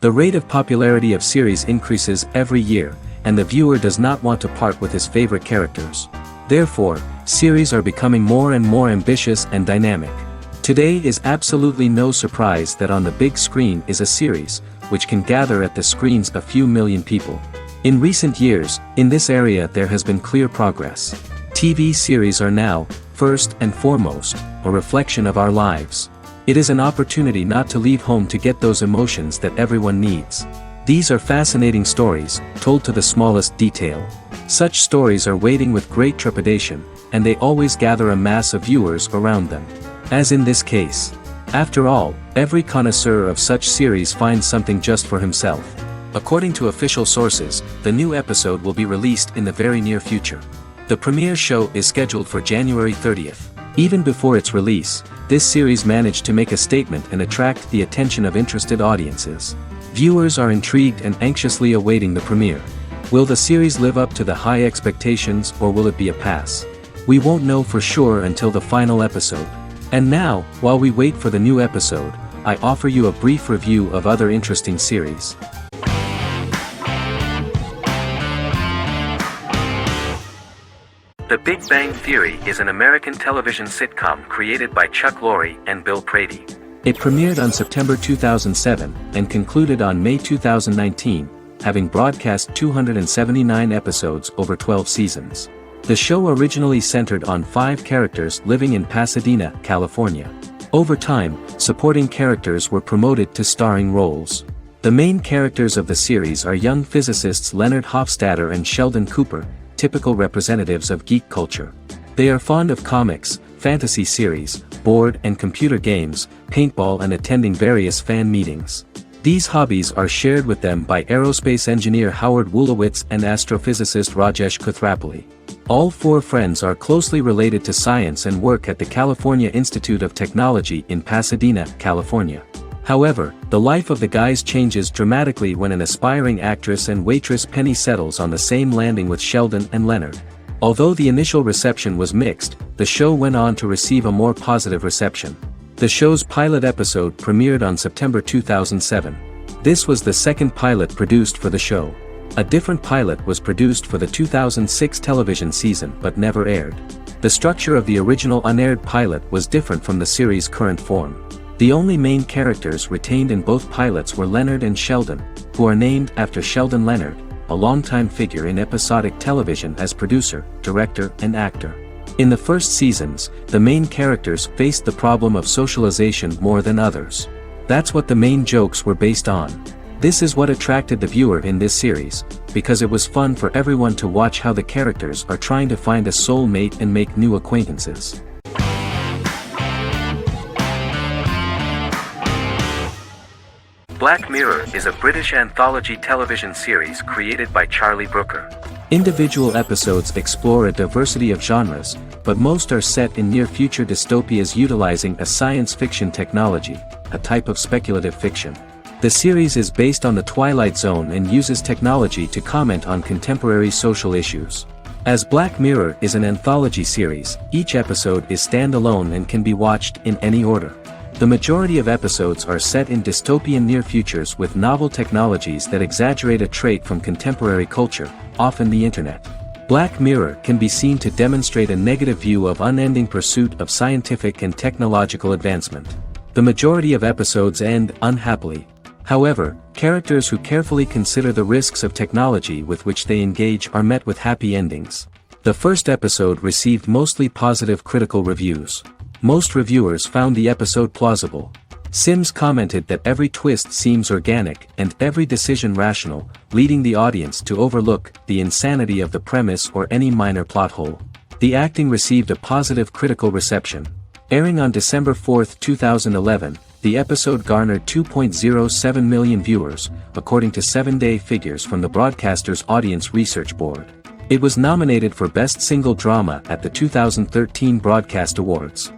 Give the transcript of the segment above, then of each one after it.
The rate of popularity of series increases every year, and the viewer does not want to part with his favorite characters. Therefore, series are becoming more and more ambitious and dynamic. Today is absolutely no surprise that on the big screen is a series, which can gather at the screens a few million people. In recent years, in this area there has been clear progress. TV series are now, first and foremost, a reflection of our lives. It is an opportunity not to leave home to get those emotions that everyone needs. These are fascinating stories, told to the smallest detail. Such stories are waiting with great trepidation, and they always gather a mass of viewers around them. As in this case. After all, every connoisseur of such series finds something just for himself. According to official sources, the new episode will be released in the very near future. The premiere show is scheduled for January 30th. Even before its release, this series managed to make a statement and attract the attention of interested audiences. Viewers are intrigued and anxiously awaiting the premiere. Will the series live up to the high expectations, or will it be a pass? We won't know for sure until the final episode. And now, while we wait for the new episode, I offer you a brief review of other interesting series. The Big Bang Theory is an American television sitcom created by Chuck Lorre and Bill Prady. It premiered on September 2007 and concluded on May 2019, having broadcast 279 episodes over 12 seasons. The show originally centered on 5 characters living in Pasadena, California. Over time, supporting characters were promoted to starring roles. The main characters of the series are young physicists Leonard Hofstadter and Sheldon Cooper, typical representatives of geek culture. They are fond of comics, fantasy series, board and computer games, paintball and attending various fan meetings. These hobbies are shared with them by aerospace engineer Howard Wolowitz and astrophysicist Rajesh Kuthrapalli. All 4 friends are closely related to science and work at the California Institute of Technology in Pasadena, California. However, the life of the guys changes dramatically when an aspiring actress and waitress Penny settles on the same landing with Sheldon and Leonard. Although the initial reception was mixed, the show went on to receive a more positive reception. The show's pilot episode premiered on September 2007. This was the second pilot produced for the show. A different pilot was produced for the 2006 television season but never aired. The structure of the original unaired pilot was different from the series' current form. The only main characters retained in both pilots were Leonard and Sheldon, who are named after Sheldon Leonard, a longtime figure in episodic television as producer, director, and actor. In the first seasons, the main characters faced the problem of socialization more than others. That's what the main jokes were based on. This is what attracted the viewer in this series, because it was fun for everyone to watch how the characters are trying to find a soulmate and make new acquaintances. Black Mirror is a British anthology television series created by Charlie Brooker. Individual episodes explore a diversity of genres, but most are set in near-future dystopias utilizing a science fiction technology, a type of speculative fiction. The series is based on the Twilight Zone and uses technology to comment on contemporary social issues. As Black Mirror is an anthology series, each episode is standalone and can be watched in any order. The majority of episodes are set in dystopian near futures with novel technologies that exaggerate a trait from contemporary culture, often the internet. Black Mirror can be seen to demonstrate a negative view of unending pursuit of scientific and technological advancement. The majority of episodes end unhappily. However, characters who carefully consider the risks of technology with which they engage are met with happy endings. The first episode received mostly positive critical reviews. Most reviewers found the episode plausible. Sims commented that every twist seems organic and every decision rational, leading the audience to overlook the insanity of the premise or any minor plot hole. The acting received a positive critical reception. Airing on December 4, 2011, the episode garnered 2.07 million viewers, according to 7-day figures from the broadcaster's Audience Research Board. It was nominated for Best Single Drama at the 2013 Broadcast Awards.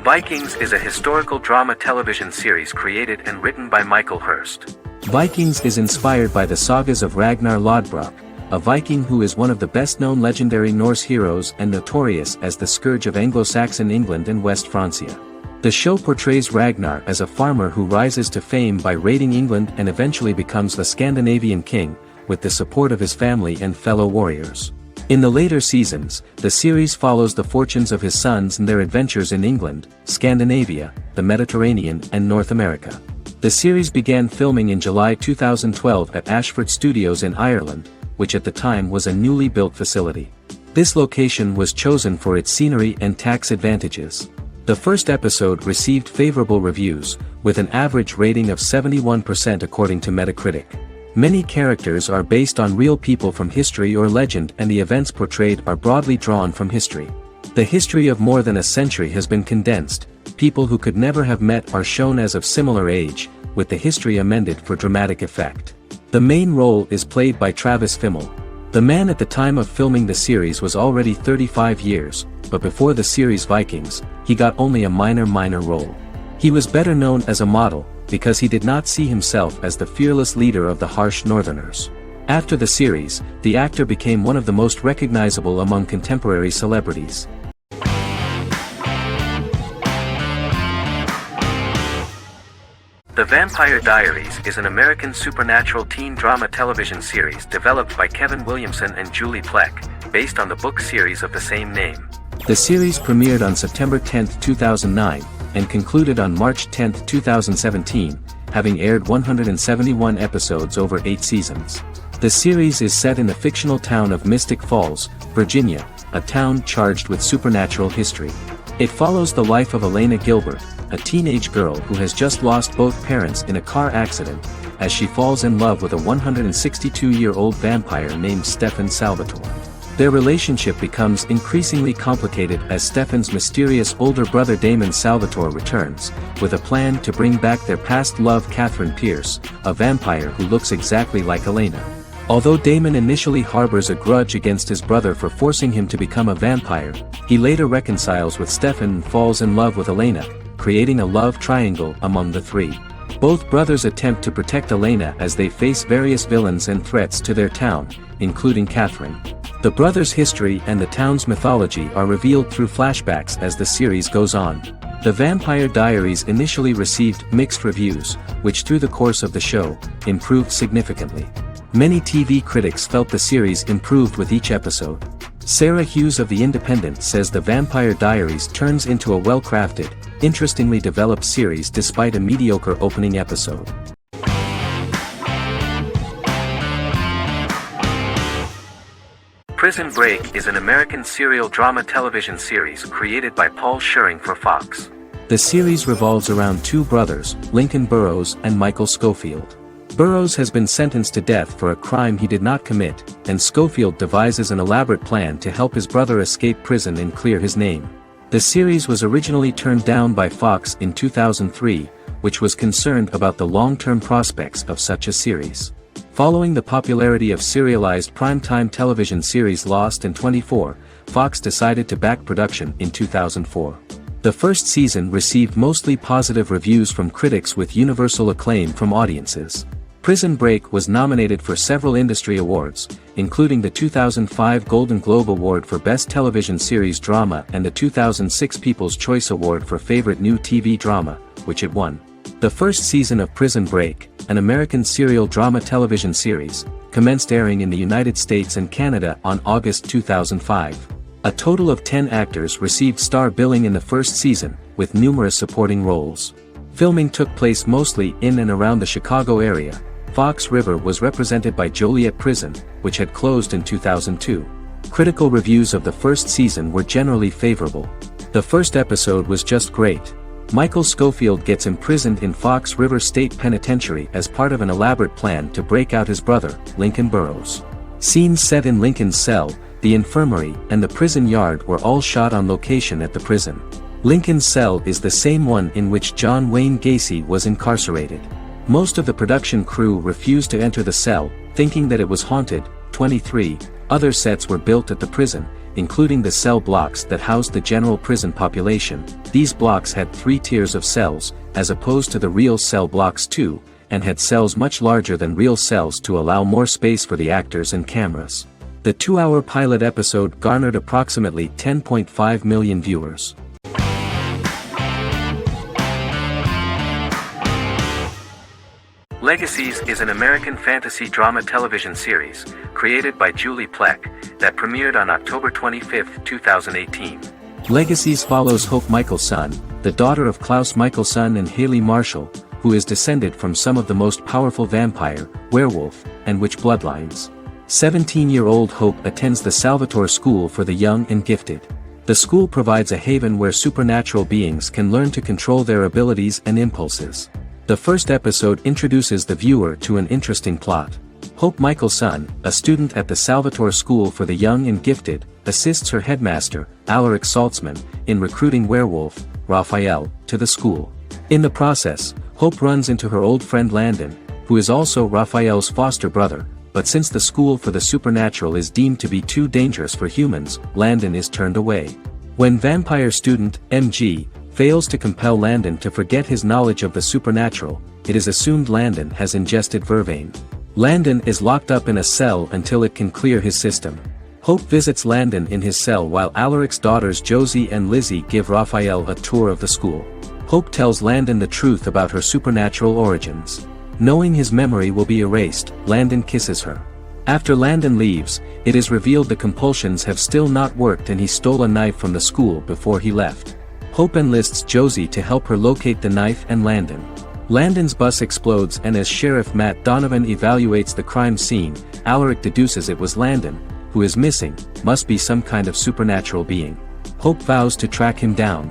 Vikings is a historical drama television series created and written by Michael Hurst. Vikings is inspired by the sagas of Ragnar Lodbrok, a Viking who is one of the best-known legendary Norse heroes and notorious as the scourge of Anglo-Saxon England and West Francia. The show portrays Ragnar as a farmer who rises to fame by raiding England and eventually becomes the Scandinavian king, with the support of his family and fellow warriors. In the later seasons, the series follows the fortunes of his sons and their adventures in England, Scandinavia, the Mediterranean and North America. The series began filming in July 2012 at Ashford Studios in Ireland, which at the time was a newly built facility. This location was chosen for its scenery and tax advantages. The first episode received favorable reviews, with an average rating of 71% according to Metacritic. Many characters are based on real people from history or legend, and the events portrayed are broadly drawn from history. The history of more than a century has been condensed. People who could never have met are shown as of similar age, with the history amended for dramatic effect. The main role is played by Travis Fimmel. The man at the time of filming the series was already 35 years, but before the series Vikings, he got only a minor role. He was better known as a model, because he did not see himself as the fearless leader of the harsh Northerners. After the series, the actor became one of the most recognizable among contemporary celebrities. The Vampire Diaries is an American supernatural teen drama television series developed by Kevin Williamson and Julie Plec, based on the book series of the same name. The series premiered on September 10, 2009, and concluded on March 10, 2017, having aired 171 episodes over 8 seasons. The series is set in the fictional town of Mystic Falls, Virginia, a town charged with supernatural history. It follows the life of Elena Gilbert, a teenage girl who has just lost both parents in a car accident, as she falls in love with a 162-year-old vampire named Stefan Salvatore. Their relationship becomes increasingly complicated as Stefan's mysterious older brother Damon Salvatore returns, with a plan to bring back their past love Catherine Pierce, a vampire who looks exactly like Elena. Although Damon initially harbors a grudge against his brother for forcing him to become a vampire, he later reconciles with Stefan and falls in love with Elena, creating a love triangle among the three. Both brothers attempt to protect Elena as they face various villains and threats to their town, including Catherine. The brothers' history and the town's mythology are revealed through flashbacks as the series goes on. The Vampire Diaries initially received mixed reviews, which through the course of the show, improved significantly. Many TV critics felt the series improved with each episode. Sarah Hughes of The Independent says The Vampire Diaries turns into a well-crafted, interestingly developed series despite a mediocre opening episode. Prison Break is an American serial drama television series created by Paul Scheuring for Fox. The series revolves around two brothers, Lincoln Burrows and Michael Schofield. Burrows has been sentenced to death for a crime he did not commit, and Schofield devises an elaborate plan to help his brother escape prison and clear his name. The series was originally turned down by Fox in 2003, which was concerned about the long-term prospects of such a series. Following the popularity of serialized primetime television series Lost and 24, Fox decided to back production in 2004. The first season received mostly positive reviews from critics with universal acclaim from audiences. Prison Break was nominated for several industry awards, including the 2005 Golden Globe Award for Best Television Series Drama and the 2006 People's Choice Award for Favorite New TV Drama, which it won. The first season of Prison Break, an American serial drama television series, commenced airing in the United States and Canada on August 2005. A total of 10 actors received star billing in the first season, with numerous supporting roles. Filming took place mostly in and around the Chicago area. Fox River was represented by Joliet Prison, which had closed in 2002. Critical reviews of the first season were generally favorable. The first episode was just great. Michael Schofield gets imprisoned in Fox River State Penitentiary as part of an elaborate plan to break out his brother, Lincoln Burrows. Scenes set in Lincoln's cell, the infirmary, and the prison yard were all shot on location at the prison. Lincoln's cell is the same one in which John Wayne Gacy was incarcerated. Most of the production crew refused to enter the cell, thinking that it was haunted. 23 other sets were built at the prison, including the cell blocks that housed the general prison population. These blocks had 3 tiers of cells, as opposed to the real cell blocks 2, and had cells much larger than real cells to allow more space for the actors and cameras. The 2-hour pilot episode garnered approximately 10.5 million viewers. Legacies is an American fantasy drama television series, created by Julie Plec, that premiered on October 25, 2018. Legacies follows Hope Michelson, the daughter of Klaus Michelson and Haley Marshall, who is descended from some of the most powerful vampire, werewolf, and witch bloodlines. 17-year-old Hope attends the Salvatore School for the Young and Gifted. The school provides a haven where supernatural beings can learn to control their abilities and impulses. The first episode introduces the viewer to an interesting plot. Hope Michelson, a student at the Salvatore School for the Young and Gifted, assists her headmaster, Alaric Saltzman, in recruiting werewolf, Raphael, to the school. In the process, Hope runs into her old friend Landon, who is also Raphael's foster brother, but since the school for the supernatural is deemed to be too dangerous for humans, Landon is turned away. When vampire student, MG, fails to compel Landon to forget his knowledge of the supernatural, it is assumed Landon has ingested vervain. Landon is locked up in a cell until it can clear his system. Hope visits Landon in his cell while Alaric's daughters Josie and Lizzie give Raphael a tour of the school. Hope tells Landon the truth about her supernatural origins. Knowing his memory will be erased, Landon kisses her. After Landon leaves, it is revealed the compulsions have still not worked and he stole a knife from the school before he left. Hope enlists Josie to help her locate the knife and Landon. Landon's bus explodes and as Sheriff Matt Donovan evaluates the crime scene, Alaric deduces it was Landon, who is missing, must be some kind of supernatural being. Hope vows to track him down.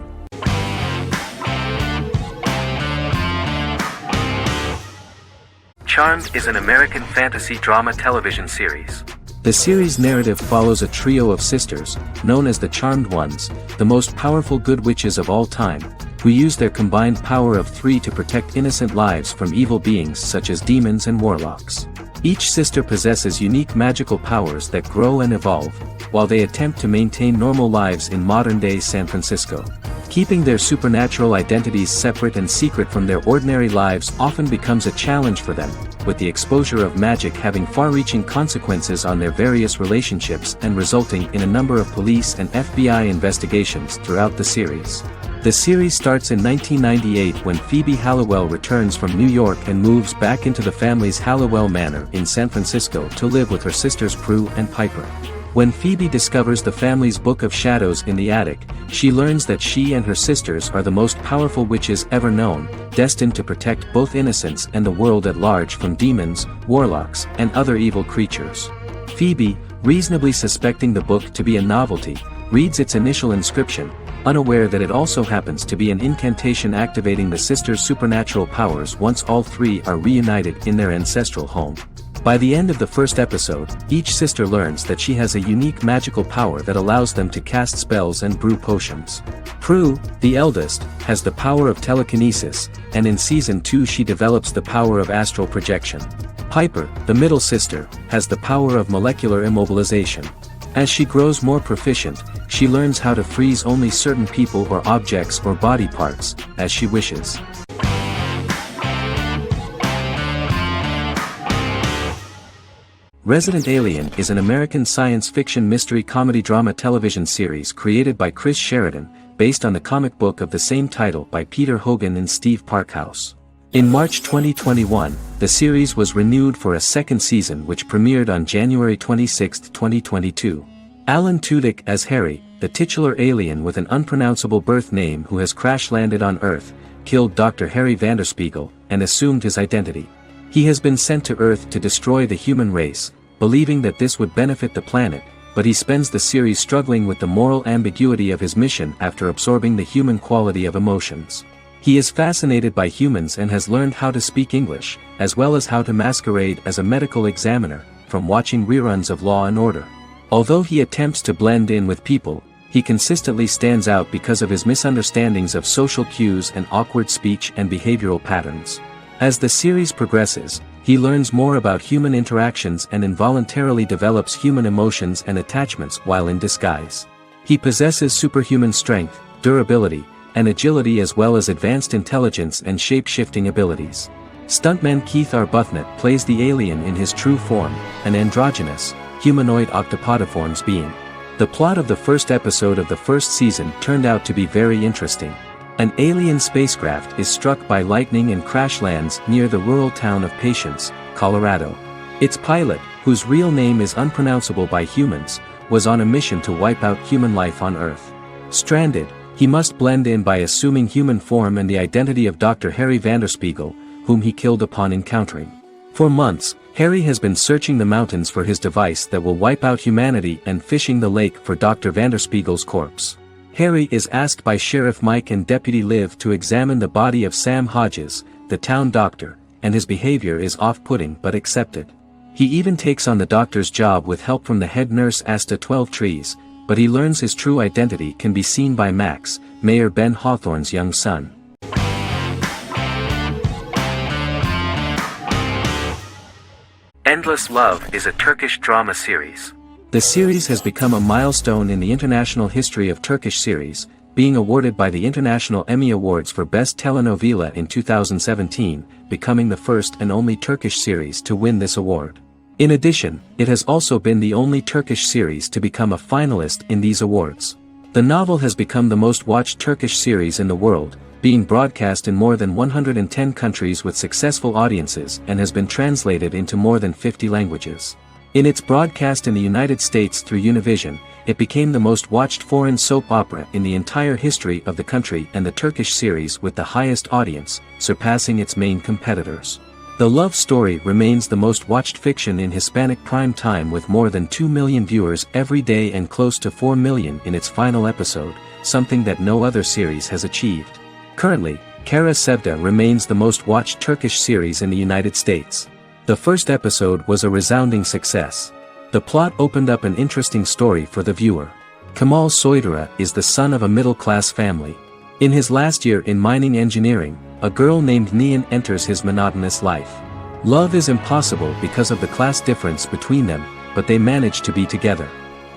Charmed is an American fantasy drama television series. The series' narrative follows a trio of sisters, known as the Charmed Ones, the most powerful good witches of all time, who use their combined power of 3 to protect innocent lives from evil beings such as demons and warlocks. Each sister possesses unique magical powers that grow and evolve, while they attempt to maintain normal lives in modern-day San Francisco. Keeping their supernatural identities separate and secret from their ordinary lives often becomes a challenge for them, with the exposure of magic having far-reaching consequences on their various relationships and resulting in a number of police and FBI investigations throughout the series. The series starts in 1998 when Phoebe Halliwell returns from New York and moves back into the family's Halliwell Manor in San Francisco to live with her sisters Prue and Piper. When Phoebe discovers the family's Book of Shadows in the attic, she learns that she and her sisters are the most powerful witches ever known, destined to protect both innocents and the world at large from demons, warlocks, and other evil creatures. Phoebe, reasonably suspecting the book to be a novelty, reads its initial inscription, unaware that it also happens to be an incantation activating the sisters' supernatural powers once all three are reunited in their ancestral home. By the end of the first episode, each sister learns that she has a unique magical power that allows them to cast spells and brew potions. Prue, the eldest, has the power of telekinesis, and in Season 2 she develops the power of astral projection. Piper, the middle sister, has the power of molecular immobilization. As she grows more proficient, she learns how to freeze only certain people or objects or body parts, as she wishes. Resident Alien is an American science fiction mystery comedy drama television series created by Chris Sheridan, based on the comic book of the same title by Peter Hogan and Steve Parkhouse. In March 2021, the series was renewed for a second season which premiered on January 26, 2022. Alan Tudyk as Harry, the titular alien with an unpronounceable birth name who has crash-landed on Earth, killed Dr. Harry Vanderspiegel, and assumed his identity. He has been sent to Earth to destroy the human race, believing that this would benefit the planet, but he spends the series struggling with the moral ambiguity of his mission after absorbing the human quality of emotions. He is fascinated by humans and has learned how to speak English, as well as how to masquerade as a medical examiner, from watching reruns of Law and Order. Although he attempts to blend in with people, he consistently stands out because of his misunderstandings of social cues and awkward speech and behavioral patterns. As the series progresses, he learns more about human interactions and involuntarily develops human emotions and attachments while in disguise. He possesses superhuman strength, durability, and agility as well as advanced intelligence and shape-shifting abilities. Stuntman Keith Arbuthnot plays the alien in his true form, an androgynous, humanoid octopodiforms being. The plot of the first episode of the first season turned out to be very interesting. An alien spacecraft is struck by lightning and crash lands near the rural town of Patience, Colorado. Its pilot, whose real name is unpronounceable by humans, was on a mission to wipe out human life on Earth. Stranded, he must blend in by assuming human form and the identity of Dr. Harry Vanderspiegel, whom he killed upon encountering. For months, Harry has been searching the mountains for his device that will wipe out humanity and fishing the lake for Dr. Vanderspiegel's corpse. Harry is asked by Sheriff Mike and Deputy Liv to examine the body of Sam Hodges, the town doctor, and his behavior is off-putting but accepted. He even takes on the doctor's job with help from the head nurse Asta 12 Trees, but he learns his true identity can be seen by Max, Mayor Ben Hawthorne's young son. Endless Love is a Turkish drama series. The series has become a milestone in the international history of Turkish series, being awarded by the International Emmy Awards for Best Telenovela in 2017, becoming the first and only Turkish series to win this award. In addition, it has also been the only Turkish series to become a finalist in these awards. The novel has become the most watched Turkish series in the world, being broadcast in more than 110 countries with successful audiences and has been translated into more than 50 languages. In its broadcast in the United States through Univision, it became the most watched foreign soap opera in the entire history of the country and the Turkish series with the highest audience, surpassing its main competitors. The love story remains the most watched fiction in Hispanic prime time with more than 2 million viewers every day and close to 4 million in its final episode, something that no other series has achieved. Currently, Kara Sevda remains the most watched Turkish series in the United States. The first episode was a resounding success. The plot opened up an interesting story for the viewer. Kemal Soydura is the son of a middle-class family. In his last year in mining engineering, a girl named Nihan enters his monotonous life. Love is impossible because of the class difference between them, but they manage to be together.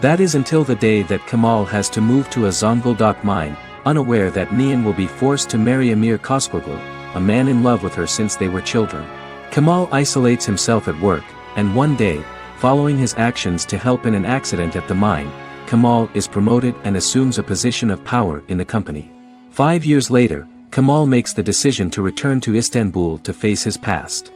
That is until the day that Kemal has to move to a Zonguldak mine, unaware that Nihan will be forced to marry Amir Koskoglu, a man in love with her since they were children. Kemal isolates himself at work, and one day, following his actions to help in an accident at the mine, Kemal is promoted and assumes a position of power in the company. 5 years later, Kemal makes the decision to return to Istanbul to face his past.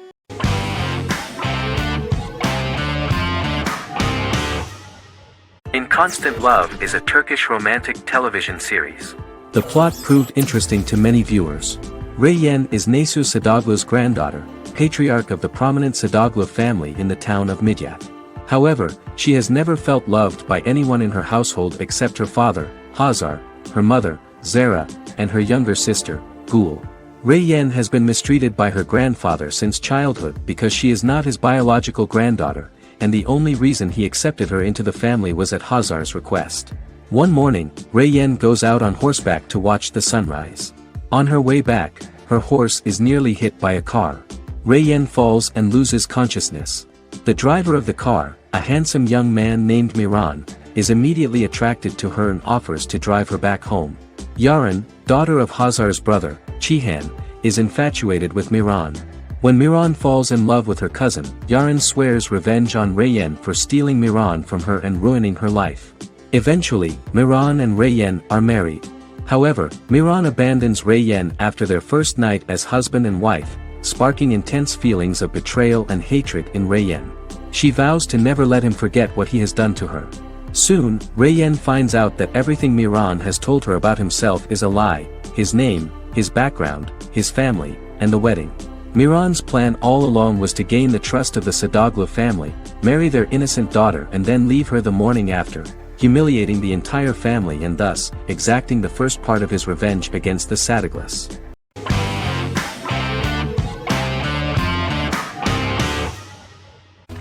In Constant Love is a Turkish romantic television series. The plot proved interesting to many viewers. Reyyen is Nesu Sadoglu's granddaughter, patriarch of the prominent Sadoglu family in the town of Midyat. However, she has never felt loved by anyone in her household except her father, Hazar, her mother, Zara, and her younger sister, Gül. Reyyen has been mistreated by her grandfather since childhood because she is not his biological granddaughter, and the only reason he accepted her into the family was at Hazar's request. One morning, Reyyen goes out on horseback to watch the sunrise. On her way back, her horse is nearly hit by a car. Reyyen falls and loses consciousness. The driver of the car, a handsome young man named Miran, is immediately attracted to her and offers to drive her back home. Yaren, daughter of Hazar's brother, Cihan, is infatuated with Miran. When Miran falls in love with her cousin, Yaren swears revenge on Reyyen for stealing Miran from her and ruining her life. Eventually, Miran and Reyyen are married. However, Miran abandons Reyyen after their first night as husband and wife, sparking intense feelings of betrayal and hatred in Reyyen. She vows to never let him forget what he has done to her. Soon, Reyyen finds out that everything Miran has told her about himself is a lie: his name, his background, his family, and the wedding. Miran's plan all along was to gain the trust of the Sadoglu family, marry their innocent daughter and then leave her the morning after, humiliating the entire family and thus, exacting the first part of his revenge against the Sadaglus.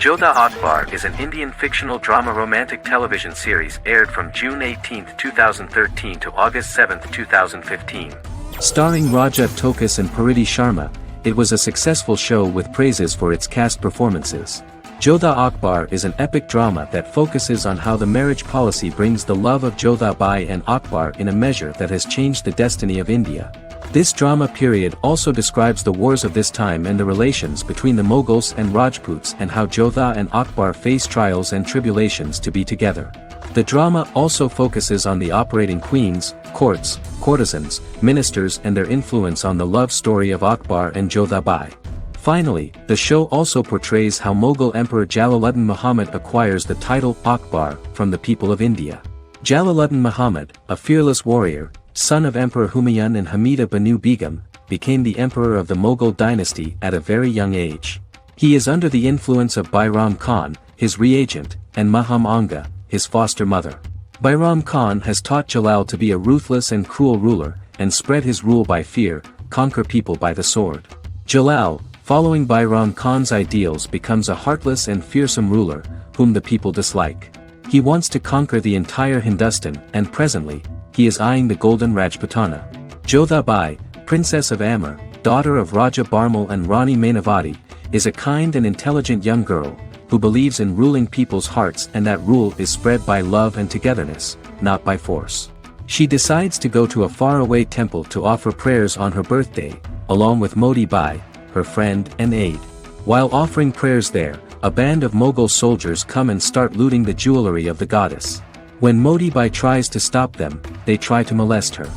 Jodha Akbar is an Indian fictional drama romantic television series aired from June 18, 2013 to August 7, 2015. Starring Rajjo 30th and Pariti Sharma, it was a successful show with praises for its cast performances. Jodha Akbar is an epic drama that focuses on how the marriage policy brings the love of Jodha Bai and Akbar in a measure that has changed the destiny of India. This drama period also describes the wars of this time and the relations between the Mughals and Rajputs and how Jodha and Akbar face trials and tribulations to be together. The drama also focuses on the operating queens, courts, courtesans, ministers and their influence on the love story of Akbar and Jodha Bai. Finally, the show also portrays how Mughal Emperor Jalaluddin Muhammad acquires the title Akbar from the people of India. Jalaluddin Muhammad, a fearless warrior, son of Emperor Humayun and Hamida Banu Begum, became the emperor of the Mughal dynasty at a very young age. He is under the influence of Bairam Khan, his reagent, and Maham Anga, his foster mother. Bairam Khan has taught Jalal to be a ruthless and cruel ruler, and spread his rule by fear, conquer people by the sword. Jalal, following Bairam Khan's ideals, becomes a heartless and fearsome ruler, whom the people dislike. He wants to conquer the entire Hindustan, and presently, he is eyeing the golden Rajputana. Jodha Bai, princess of Amber, daughter of Raja Barmal and Rani Mainavati, is a kind and intelligent young girl, who believes in ruling people's hearts and that rule is spread by love and togetherness, not by force. She decides to go to a faraway temple to offer prayers on her birthday, along with Modi Bai, her friend and aide. While offering prayers there, a band of Mughal soldiers come and start looting the jewelry of the goddess. When Modi Bai tries to stop them, they try to molest her.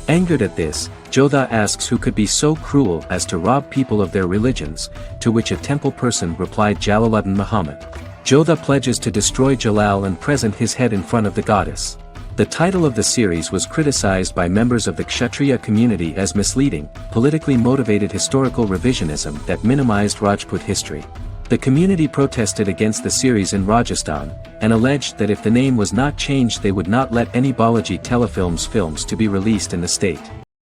Angered at this, Jodha asks who could be so cruel as to rob people of their religions, to which a temple person replied Jalaluddin Muhammad. Jodha pledges to destroy Jalal and present his head in front of the goddess. The title of the series was criticized by members of the Kshatriya community as misleading, politically motivated historical revisionism that minimized Rajput history. The community protested against the series in Rajasthan, and alleged that if the name was not changed they would not let any Balaji Telefilms films to be released in the state.